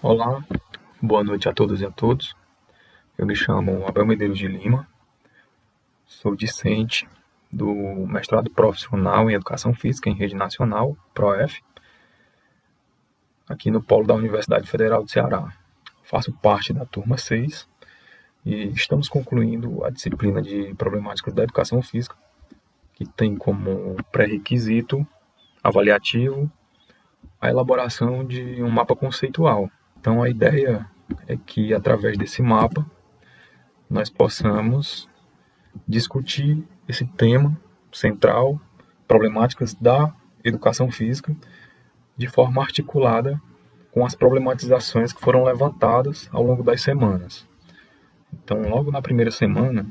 Olá, boa noite a todas e a todos. Eu me chamo Abel Medeiros de Lima, sou discente do mestrado profissional em Educação Física em Rede Nacional, PROEF, aqui no polo da Universidade Federal do Ceará. Faço parte da turma 6 e estamos concluindo a disciplina de Problemáticas da Educação Física, que tem como pré-requisito avaliativo a elaboração de um mapa conceitual. Então a ideia é que, através desse mapa, nós possamos discutir esse tema central, problemáticas da educação física, de forma articulada com as problematizações que foram levantadas ao longo das semanas. Então, logo na primeira semana,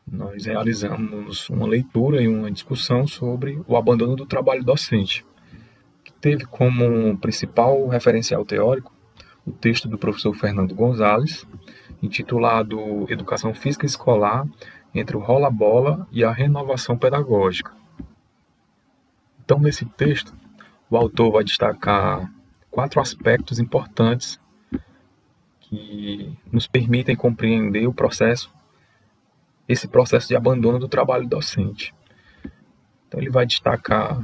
nós realizamos uma leitura e uma discussão sobre o abandono do trabalho docente, que teve como principal referencial teórico o texto do professor Fernando Gonzalez, intitulado Educação Física Escolar entre o rola-bola e a renovação pedagógica. Então, nesse texto, o autor vai destacar 4 aspectos importantes que nos permitem compreender esse processo de abandono do trabalho docente. Então, ele vai destacar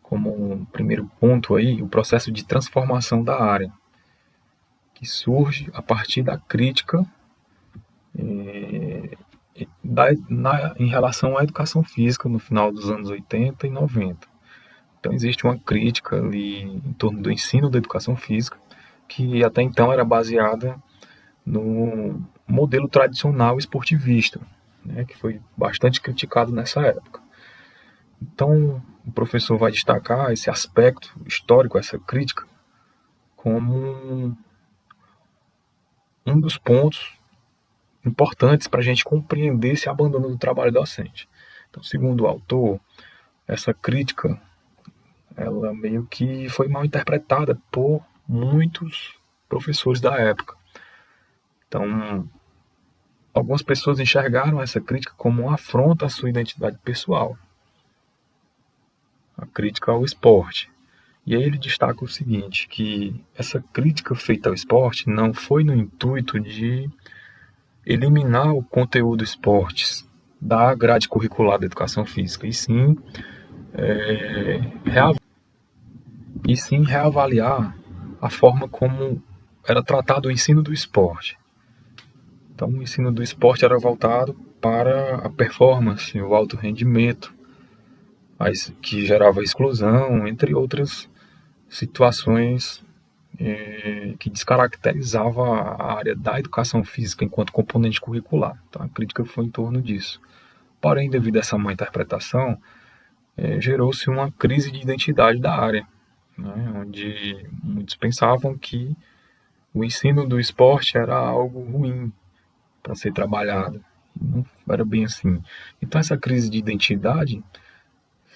como um primeiro ponto aí o processo de transformação da área, que surge a partir da crítica em relação à educação física no final dos anos 80 e 90. Então existe uma crítica ali em torno do ensino da educação física, que até então era baseada no modelo tradicional esportivista, né, que foi bastante criticado nessa época. Então o professor vai destacar esse aspecto histórico, essa crítica, como um dos pontos importantes para a gente compreender esse abandono do trabalho docente. Então, segundo o autor, essa crítica ela meio que foi mal interpretada por muitos professores da época. Então, algumas pessoas enxergaram essa crítica como uma afronta à sua identidade pessoal, a crítica ao esporte. E aí ele destaca o seguinte, que essa crítica feita ao esporte não foi no intuito de eliminar o conteúdo esportes da grade curricular da educação física, e sim reavaliar a forma como era tratado o ensino do esporte. Então, o ensino do esporte era voltado para a performance, o alto rendimento, que gerava exclusão, entre outras situações que descaracterizava a área da educação física enquanto componente curricular. Então, a crítica foi em torno disso. Porém, devido a essa má interpretação, gerou-se uma crise de identidade da área, né, onde muitos pensavam que o ensino do esporte era algo ruim para ser trabalhado. Não era bem assim. Então, essa crise de identidade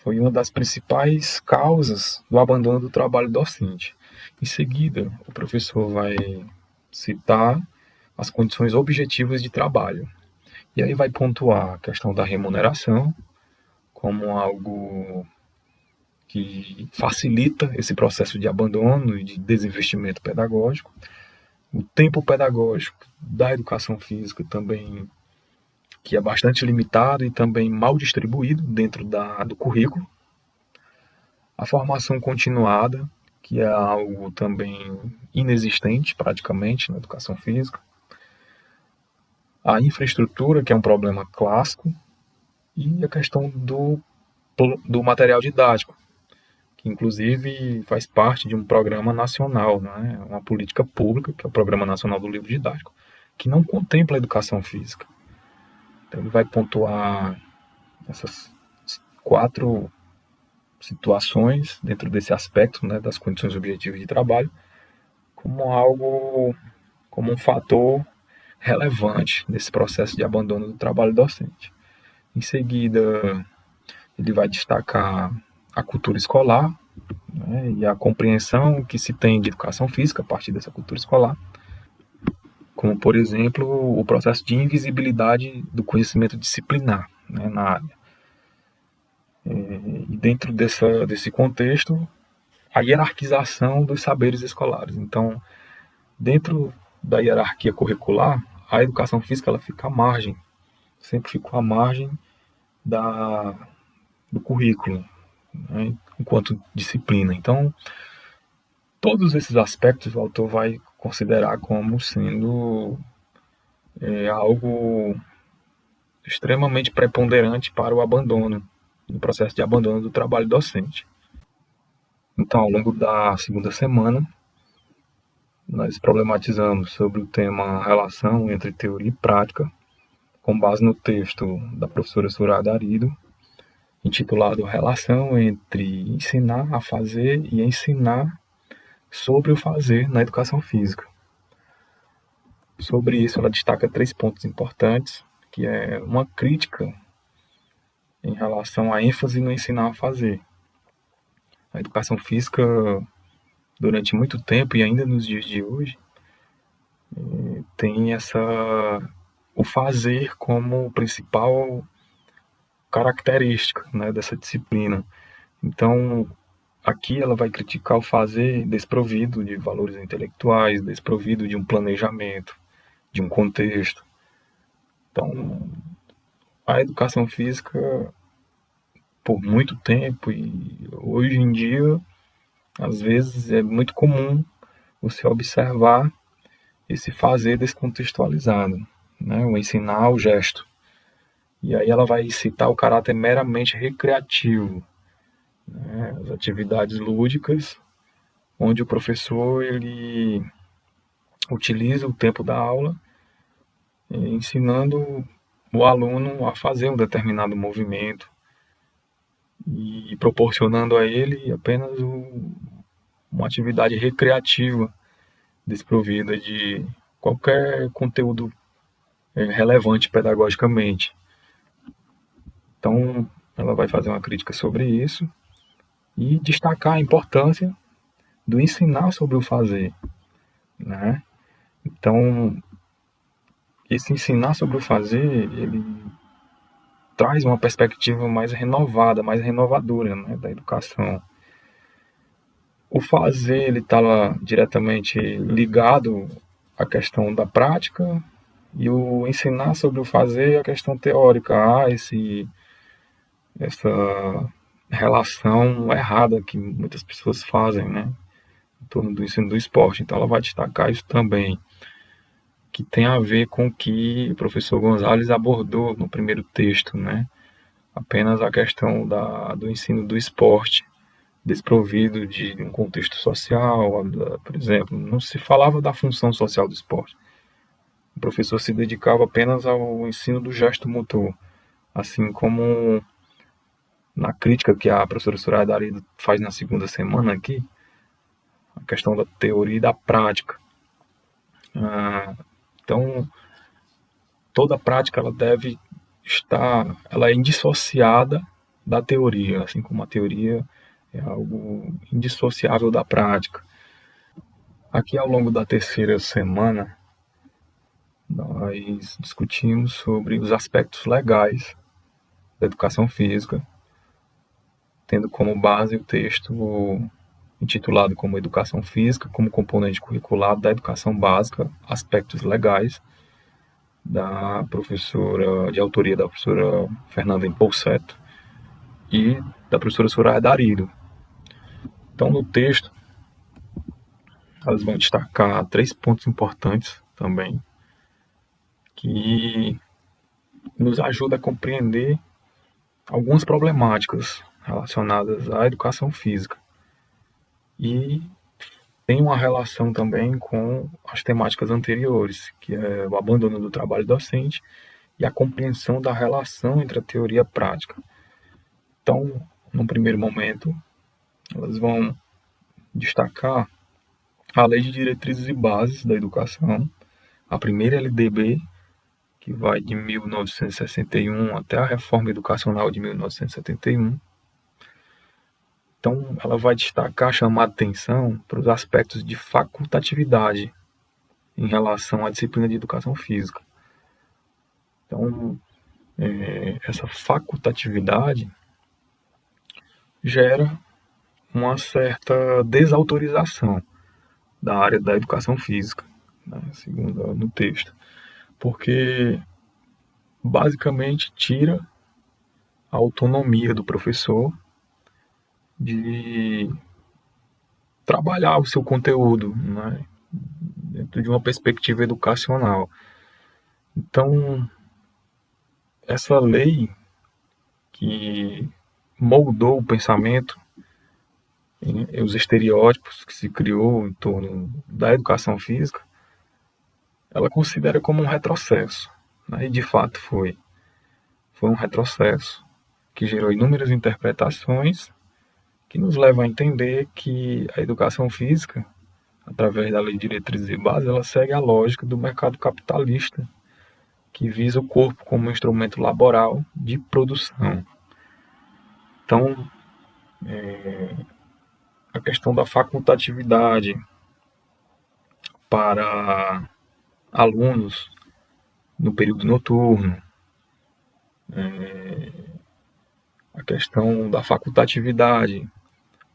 foi uma das principais causas do abandono do trabalho docente. Em seguida, o professor vai citar as condições objetivas de trabalho. E aí vai pontuar a questão da remuneração como algo que facilita esse processo de abandono e de desinvestimento pedagógico. O tempo pedagógico da educação física também, que é bastante limitado e também mal distribuído dentro do currículo. A formação continuada, que é algo também inexistente praticamente na educação física. A infraestrutura, que é um problema clássico. E a questão do material didático, que inclusive faz parte de um programa nacional, né? Uma política pública, que é o Programa Nacional do Livro Didático, que não contempla a educação física. Então ele vai pontuar essas 4 situações dentro desse aspecto, né, das condições objetivas de trabalho, como um fator relevante nesse processo de abandono do trabalho docente. Em seguida, ele vai destacar a cultura escolar, né, e a compreensão que se tem de educação física a partir dessa cultura escolar, como, por exemplo, o processo de invisibilidade do conhecimento disciplinar, né, na área. E dentro desse contexto, a hierarquização dos saberes escolares. Então, dentro da hierarquia curricular, a educação física ela fica à margem, sempre ficou à margem da, do currículo, né, enquanto disciplina. Então, todos esses aspectos o autor vai considerar como sendo algo extremamente preponderante para o abandono, no processo de abandono do trabalho docente. Então, ao longo da segunda semana, nós problematizamos sobre o tema relação entre teoria e prática, com base no texto da professora Soraya Arido, intitulado Relação entre ensinar a fazer e ensinar sobre o fazer na educação física. Sobre isso, ela destaca 3 pontos importantes, que é uma crítica em relação à ênfase no ensinar a fazer. A educação física, durante muito tempo e ainda nos dias de hoje, tem o fazer como principal característica, né, dessa disciplina. Então, aqui ela vai criticar o fazer desprovido de valores intelectuais, desprovido de um planejamento, de um contexto. Então, a educação física, por muito tempo e hoje em dia, às vezes é muito comum você observar esse fazer descontextualizado, né? O ensinar o gesto. E aí ela vai citar o caráter meramente recreativo, né? As atividades lúdicas, onde o professor ele utiliza o tempo da aula ensinando o aluno a fazer um determinado movimento e proporcionando a ele apenas uma atividade recreativa desprovida de qualquer conteúdo relevante pedagogicamente. Então, ela vai fazer uma crítica sobre isso e destacar a importância do ensinar sobre o fazer, né? Então, esse ensinar sobre o fazer, ele traz uma perspectiva mais renovada, mais renovadora, né, da educação. O fazer, ele está diretamente ligado à questão da prática e o ensinar sobre o fazer é a questão teórica. Há essa relação errada que muitas pessoas fazem, né, em torno do ensino do esporte. Então ela vai destacar isso também, que tem a ver com o que o professor Gonzalez abordou no primeiro texto, né, apenas a questão do ensino do esporte, desprovido de um contexto social, por exemplo, não se falava da função social do esporte. O professor se dedicava apenas ao ensino do gesto motor, assim como na crítica que a professora Soraya Darido faz na segunda semana aqui, a questão da teoria e da prática. Então, toda prática ela deve ela é indissociada da teoria, assim como a teoria é algo indissociável da prática. Aqui ao longo da terceira semana, nós discutimos sobre os aspectos legais da educação física, tendo como base o texto intitulado como Educação Física como componente curricular da educação básica, aspectos legais, da professora, de autoria da professora Fernanda Impolsetto e da professora Soraya Darido. Então, no texto, elas vão destacar 3 pontos importantes também, que nos ajuda a compreender algumas problemáticas relacionadas à educação física. E tem uma relação também com as temáticas anteriores, que é o abandono do trabalho docente e a compreensão da relação entre a teoria e a prática. Então, num primeiro momento, elas vão destacar a Lei de Diretrizes e Bases da Educação, a primeira LDB, que vai de 1961 até a Reforma Educacional de 1971. Então, ela vai destacar, chamar atenção para os aspectos de facultatividade em relação à disciplina de educação física. Então, essa facultatividade gera uma certa desautorização da área da educação física, né, segundo no texto, porque basicamente tira a autonomia do professor de trabalhar o seu conteúdo, né, dentro de uma perspectiva educacional. Então, essa lei que moldou o pensamento e os estereótipos que se criou em torno da educação física, ela considera como um retrocesso, né? E de fato foi. Foi um retrocesso que gerou inúmeras interpretações que nos levam a entender que a educação física, através da Lei de Diretrizes e Bases, ela segue a lógica do mercado capitalista, que visa o corpo como um instrumento laboral de produção. Então, a questão da facultatividade para alunos no período noturno, a questão da facultatividade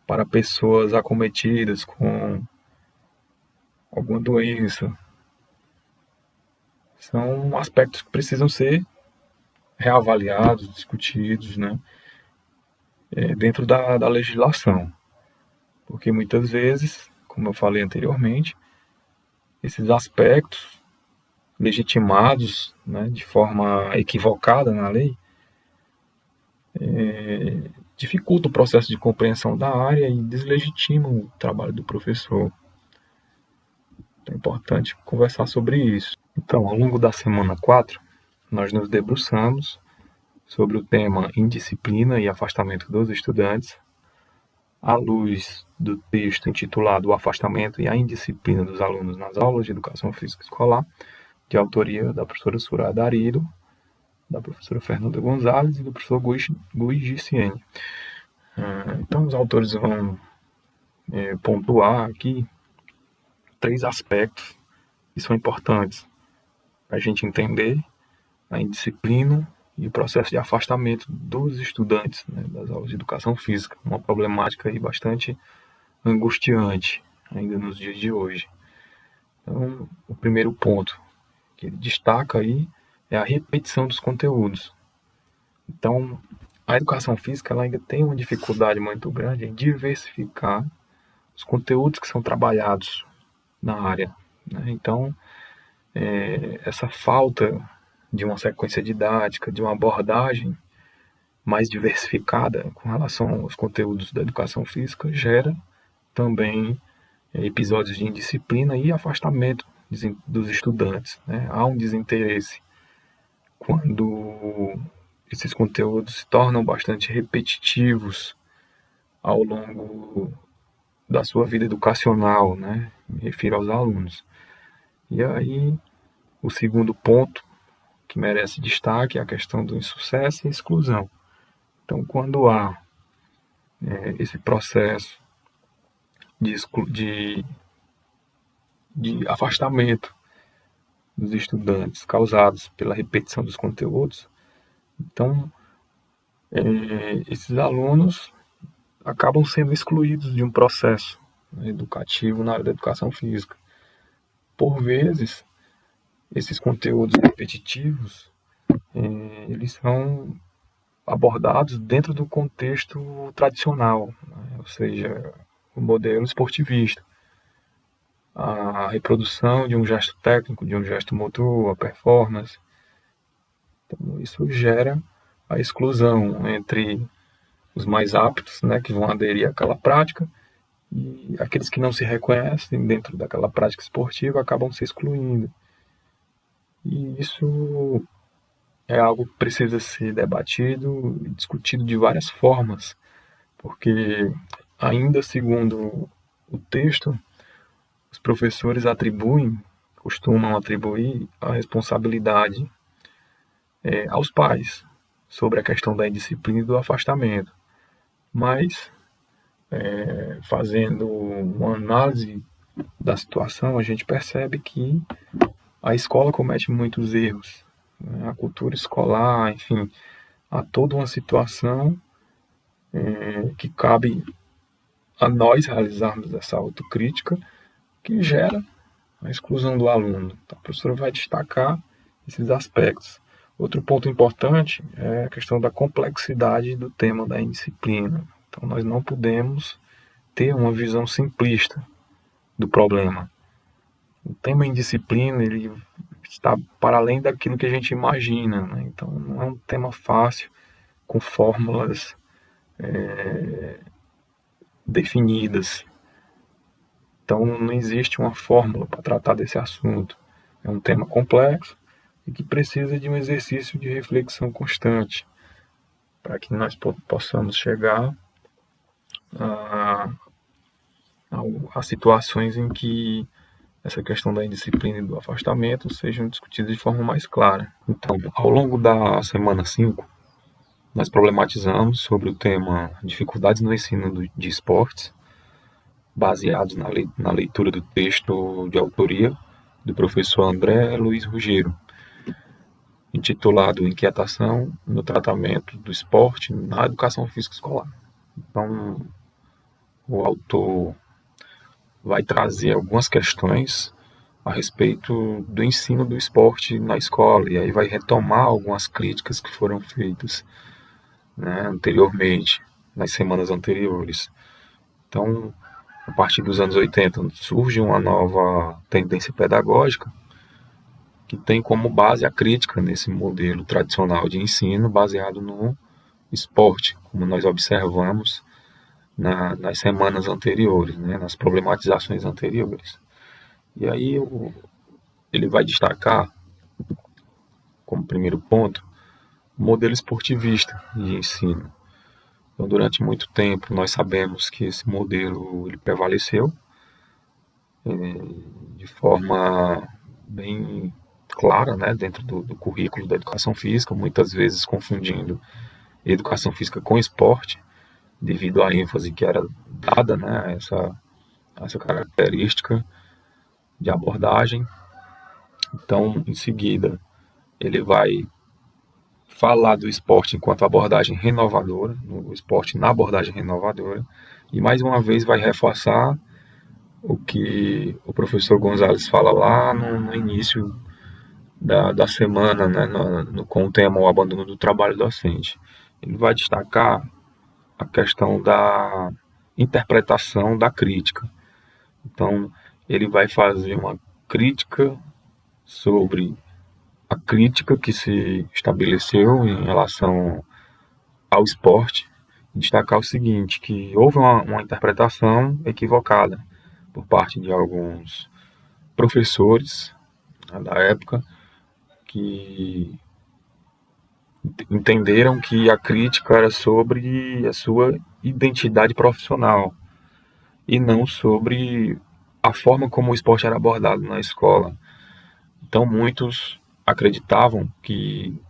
para pessoas acometidas com alguma doença, são aspectos que precisam ser reavaliados, discutidos, né, dentro da legislação. Porque muitas vezes, como eu falei anteriormente, esses aspectos legitimados, né, de forma equivocada na lei, dificulta o processo de compreensão da área e deslegitima o trabalho do professor. Então é importante conversar sobre isso. Então, ao longo da semana 4, nós nos debruçamos sobre o tema indisciplina e afastamento dos estudantes, à luz do texto intitulado O Afastamento e a Indisciplina dos Alunos nas Aulas de Educação Física Escolar, de autoria da professora Surada Arido, da professora Fernanda Gonzalez e do professor Gui Giciene. Então, os autores vão pontuar aqui 3 aspectos que são importantes para a gente entender a indisciplina e o processo de afastamento dos estudantes, né, das aulas de educação física, uma problemática aí bastante angustiante ainda nos dias de hoje. Então, o primeiro ponto que ele destaca aí é a repetição dos conteúdos. Então, a educação física ela ainda tem uma dificuldade muito grande em diversificar os conteúdos que são trabalhados na área, né? Então, essa falta de uma sequência didática, de uma abordagem mais diversificada com relação aos conteúdos da educação física, gera também episódios de indisciplina e afastamento dos estudantes, né? Há um desinteresse quando esses conteúdos se tornam bastante repetitivos ao longo da sua vida educacional, né? Me refiro aos alunos. E aí, o segundo ponto que merece destaque é a questão do insucesso e exclusão. Então, quando há esse processo de afastamento dos estudantes causados pela repetição dos conteúdos, então esses alunos acabam sendo excluídos de um processo, né, educativo na área da educação física. Por vezes, esses conteúdos repetitivos eles são abordados dentro do contexto tradicional, né, ou seja, o modelo esportivista. A reprodução de um gesto técnico, de um gesto motor, a performance. Então, isso gera a exclusão entre os mais aptos, né, que vão aderir àquela prática, e aqueles que não se reconhecem dentro daquela prática esportiva acabam se excluindo. E isso é algo que precisa ser debatido e discutido de várias formas, porque, ainda segundo o texto, os professores costumam atribuir a responsabilidade aos pais sobre a questão da indisciplina e do afastamento. Mas, fazendo uma análise da situação, a gente percebe que a escola comete muitos erros, né? A cultura escolar, enfim, há toda uma situação que cabe a nós realizarmos essa autocrítica que gera a exclusão do aluno. Então, a professora vai destacar esses aspectos. Outro ponto importante é a questão da complexidade do tema da indisciplina. Então, nós não podemos ter uma visão simplista do problema. O tema indisciplina ele está para além daquilo que a gente imagina, né? Então, não é um tema fácil, com fórmulas definidas. Então, não existe uma fórmula para tratar desse assunto. É um tema complexo e que precisa de um exercício de reflexão constante para que nós possamos chegar a situações em que essa questão da indisciplina e do afastamento sejam discutidas de forma mais clara. Então, ao longo da semana 5, nós problematizamos sobre o tema dificuldades no ensino de esportes, baseados na leitura do texto de autoria do professor André Luiz Ruggiero, intitulado Inquietação no Tratamento do Esporte na Educação Física Escolar. Então, o autor vai trazer algumas questões a respeito do ensino do esporte na escola, e aí vai retomar algumas críticas que foram feitas, né, anteriormente, nas semanas anteriores. Então, a partir dos anos 80, surge uma nova tendência pedagógica que tem como base a crítica nesse modelo tradicional de ensino baseado no esporte, como nós observamos nas semanas anteriores, né, nas problematizações anteriores. E aí ele vai destacar, como primeiro ponto, o modelo esportivista de ensino. Então, durante muito tempo, nós sabemos que esse modelo ele prevaleceu de forma bem clara, né, dentro do currículo da educação física, muitas vezes confundindo educação física com esporte, devido à ênfase que era dada, né, a essa característica de abordagem. Então, em seguida, ele vai falar do esporte enquanto abordagem renovadora, no esporte na abordagem renovadora, e mais uma vez vai reforçar o que o professor Gonzalez fala lá no início da semana, né, com o tema o abandono do trabalho docente. Ele vai destacar a questão da interpretação da crítica. Então, ele vai fazer uma crítica sobre a crítica que se estabeleceu em relação ao esporte, e destacar o seguinte, que houve uma interpretação equivocada por parte de alguns professores, né, da época, que entenderam que a crítica era sobre a sua identidade profissional e não sobre a forma como o esporte era abordado na escola. Então, muitos acreditavam que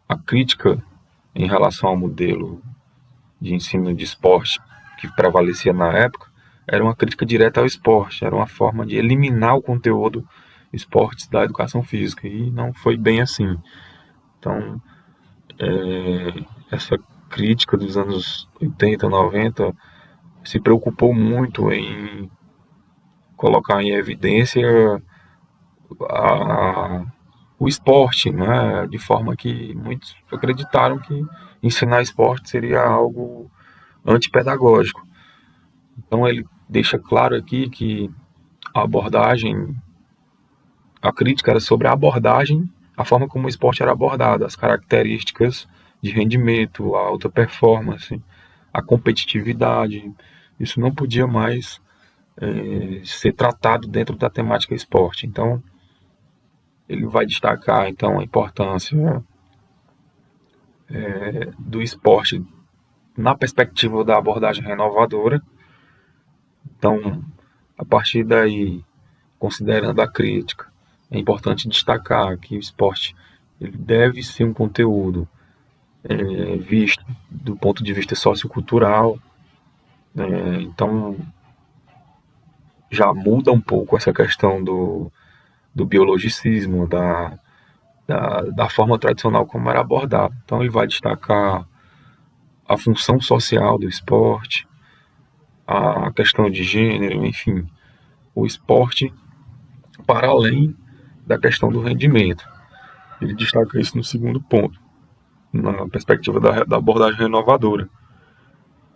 a crítica em relação ao modelo de ensino de esporte que prevalecia na época era uma crítica direta ao esporte, era uma forma de eliminar o conteúdo esportes da educação física, e não foi bem assim. Então, essa crítica dos anos 80, 90 se preocupou muito em colocar em evidência a, o esporte, né, de forma que muitos acreditaram que ensinar esporte seria algo antipedagógico. Então ele deixa claro aqui que a abordagem, a crítica era sobre a abordagem, a forma como o esporte era abordado, as características de rendimento, a alta performance, a competitividade. Isso não podia mais ser tratado dentro da temática esporte. Então, ele vai destacar então a importância do esporte na perspectiva da abordagem renovadora. Então, a partir daí, considerando a crítica, é importante destacar que o esporte ele deve ser um conteúdo visto do ponto de vista sociocultural. Então, já muda um pouco essa questão do biologicismo, da forma tradicional como era abordado. Então, ele vai destacar a função social do esporte, a questão de gênero, enfim, o esporte para além da questão do rendimento. Ele destaca isso no segundo ponto, na perspectiva da abordagem renovadora.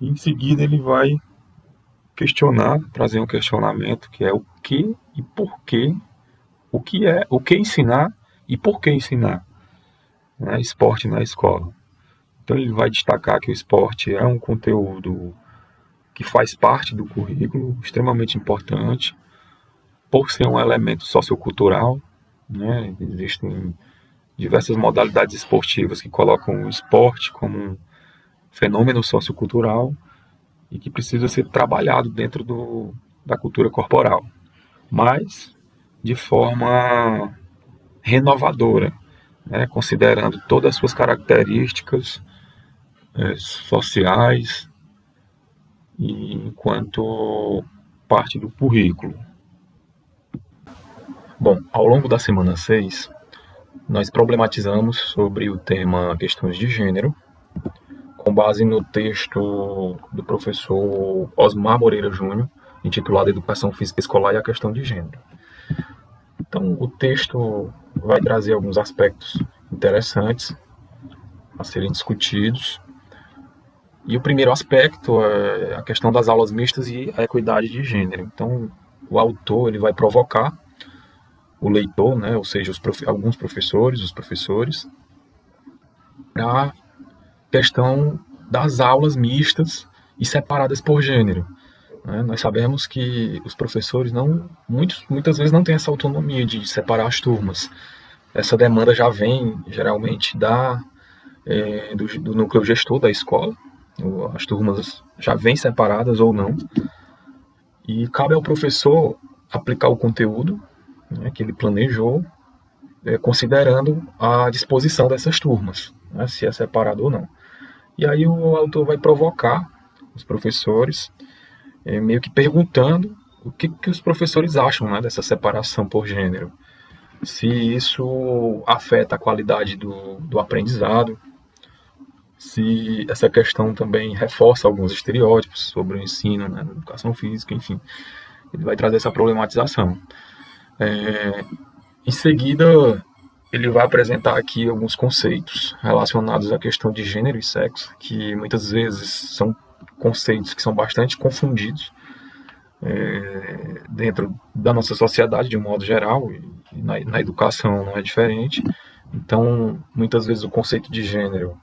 E em seguida ele vai questionar, trazer um questionamento que é o que e por que, o que ensinar e por que ensinar, né, esporte na escola. Então ele vai destacar que o esporte é um conteúdo que faz parte do currículo, extremamente importante, por ser um elemento sociocultural, né? Existem diversas modalidades esportivas que colocam o esporte como um fenômeno sociocultural e que precisa ser trabalhado dentro da cultura corporal, mas de forma renovadora, né? Considerando todas as suas características sociais e enquanto parte do currículo. Bom, ao longo da semana 6, nós problematizamos sobre o tema questões de gênero, com base no texto do professor Osmar Moreira Júnior, intitulado Educação Física Escolar e a Questão de Gênero. Então, o texto vai trazer alguns aspectos interessantes a serem discutidos. E o primeiro aspecto é a questão das aulas mistas e a equidade de gênero. Então, o autor ele vai provocar o leitor, né, ou seja, alguns professores, os professores, para a questão das aulas mistas e separadas por gênero. Né? Nós sabemos que os professores muitas vezes não têm essa autonomia de separar as turmas. Essa demanda já vem geralmente do núcleo gestor da escola. As turmas já vêm separadas ou não. E cabe ao professor aplicar o conteúdo, né, que ele planejou, considerando a disposição dessas turmas, né, se é separado ou não. E aí o autor vai provocar os professores, meio que perguntando o que os professores acham, né, dessa separação por gênero. Se isso afeta a qualidade do aprendizado, se essa questão também reforça alguns estereótipos sobre o ensino, né, na educação física, enfim. Ele vai trazer essa problematização. Em seguida, ele vai apresentar aqui alguns conceitos relacionados à questão de gênero e sexo, que muitas vezes são conceitos que são bastante confundidos dentro da nossa sociedade de um modo geral, e na educação não é diferente. Então, muitas vezes o conceito de gênero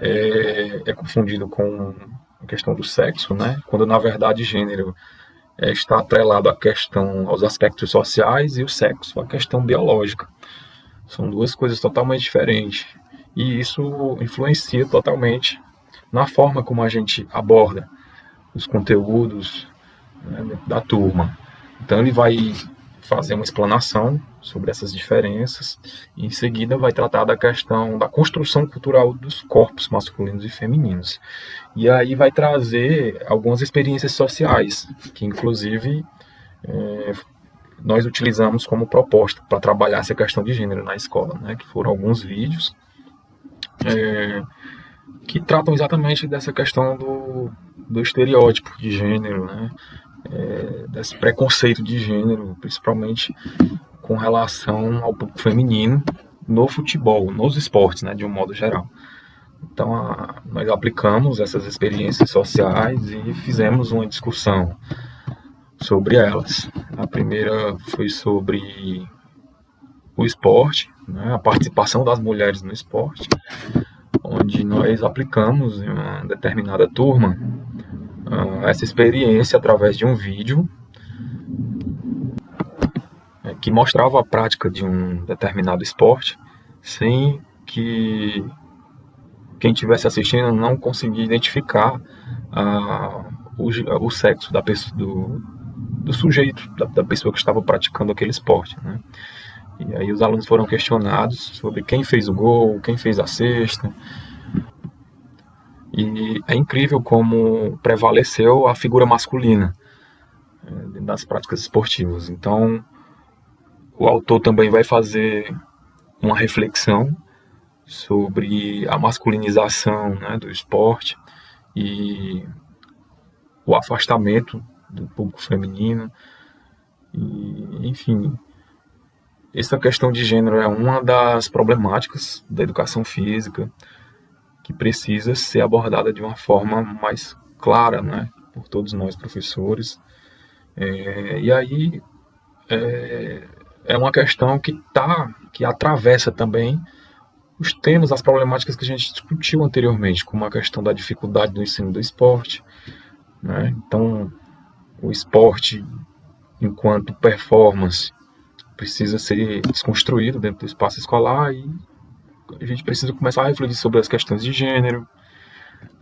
é confundido com a questão do sexo, né? Quando na verdade gênero está atrelado à questão, aos aspectos sociais, e o sexo à questão biológica. São duas coisas totalmente diferentes. E isso influencia totalmente na forma como a gente aborda os conteúdos, né, da turma. Então ele vai fazer uma explanação sobre essas diferenças e em seguida vai tratar da questão da construção cultural dos corpos masculinos e femininos. E aí vai trazer algumas experiências sociais, que inclusive nós utilizamos como proposta para trabalhar essa questão de gênero na escola, né? Que foram alguns vídeos que tratam exatamente dessa questão do estereótipo de gênero, né? Desse preconceito de gênero, principalmente com relação ao público feminino no futebol, nos esportes, né, de um modo geral. Então, nós aplicamos essas experiências sociais e fizemos uma discussão sobre elas. A primeira foi sobre o esporte, né, a participação das mulheres no esporte, onde nós aplicamos em uma determinada turma essa experiência através de um vídeo que mostrava a prática de um determinado esporte sem que quem estivesse assistindo não conseguia identificar o sexo do sujeito, da pessoa que estava praticando aquele esporte, né? E aí os alunos foram questionados sobre quem fez o gol, quem fez a cesta. E é incrível como prevaleceu a figura masculina das práticas esportivas. Então, o autor também vai fazer uma reflexão sobre a masculinização, né, do esporte e o afastamento do público feminino, e, enfim, essa questão de gênero é uma das problemáticas da educação física que precisa ser abordada de uma forma mais clara, né, por todos nós professores. E aí é uma questão que atravessa também os temas, as problemáticas que a gente discutiu anteriormente, como a questão da dificuldade do ensino do esporte, né? Então, o esporte, enquanto performance, precisa ser desconstruído dentro do espaço escolar, e a gente precisa começar a refletir sobre as questões de gênero,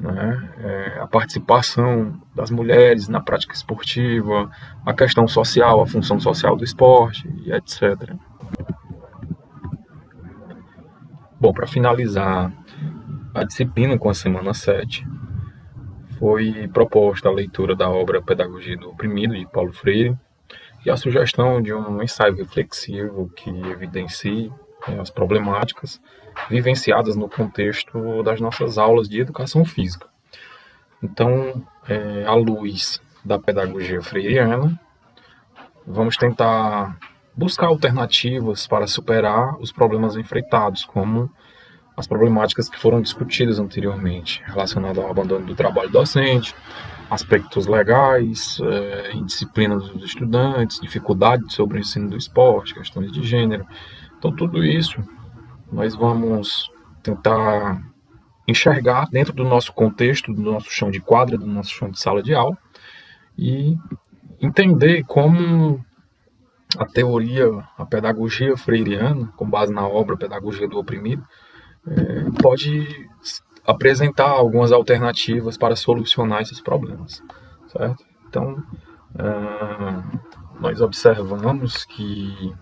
né? A participação das mulheres na prática esportiva, a questão social, a função social do esporte, e etc. Bom, para finalizar a disciplina com a semana 7, foi proposta a leitura da obra Pedagogia do Oprimido, de Paulo Freire, e a sugestão de um ensaio reflexivo que evidencie as problemáticas vivenciadas no contexto das nossas aulas de educação física. Então, à luz da pedagogia freiriana, vamos tentar buscar alternativas para superar os problemas enfrentados, como as problemáticas que foram discutidas anteriormente, relacionadas ao abandono do trabalho docente, aspectos legais, indisciplina dos estudantes, dificuldade sobre o ensino do esporte, questões de gênero. Então, tudo isso nós vamos tentar enxergar dentro do nosso contexto, do nosso chão de quadra, do nosso chão de sala de aula, e entender como a teoria, a pedagogia freiriana, com base na obra Pedagogia do Oprimido, pode apresentar algumas alternativas para solucionar esses problemas, certo? Então, nós observamos que,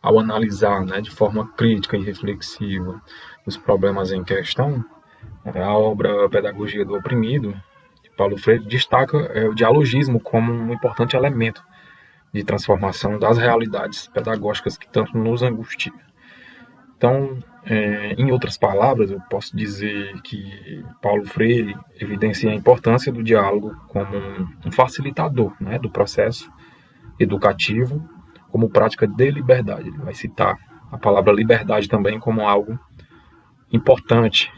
ao analisar, né, de forma crítica e reflexiva os problemas em questão, a obra Pedagogia do Oprimido, de Paulo Freire, destaca o dialogismo como um importante elemento de transformação das realidades pedagógicas que tanto nos angustiam. Então, em outras palavras, eu posso dizer que Paulo Freire evidencia a importância do diálogo como um facilitador, né, do processo educativo, como prática de liberdade. Ele vai citar a palavra liberdade também como algo importante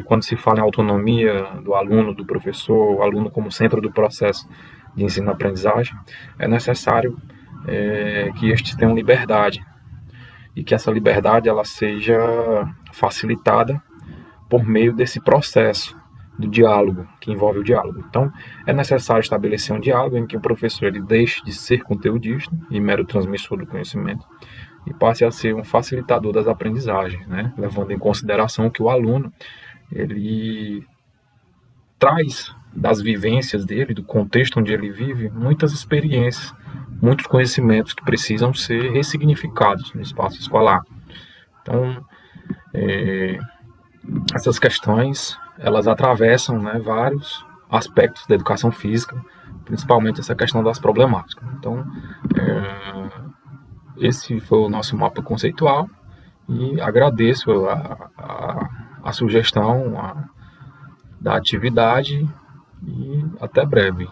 quando se fala em autonomia do aluno, do professor, o aluno como centro do processo de ensino-aprendizagem. É necessário que estes tenham liberdade, e que essa liberdade ela seja facilitada por meio desse processo do diálogo, que envolve o diálogo. Então, é necessário estabelecer um diálogo em que o professor ele deixe de ser conteudista e mero transmissor do conhecimento e passe a ser um facilitador das aprendizagens, né? Levando em consideração que o aluno ele traz das vivências dele, do contexto onde ele vive, muitas experiências, muitos conhecimentos que precisam ser ressignificados no espaço escolar. Então, essas questões, elas atravessam, né, vários aspectos da educação física, principalmente essa questão das problemáticas. Então, esse foi o nosso mapa conceitual, e agradeço a sugestão da atividade, e até breve.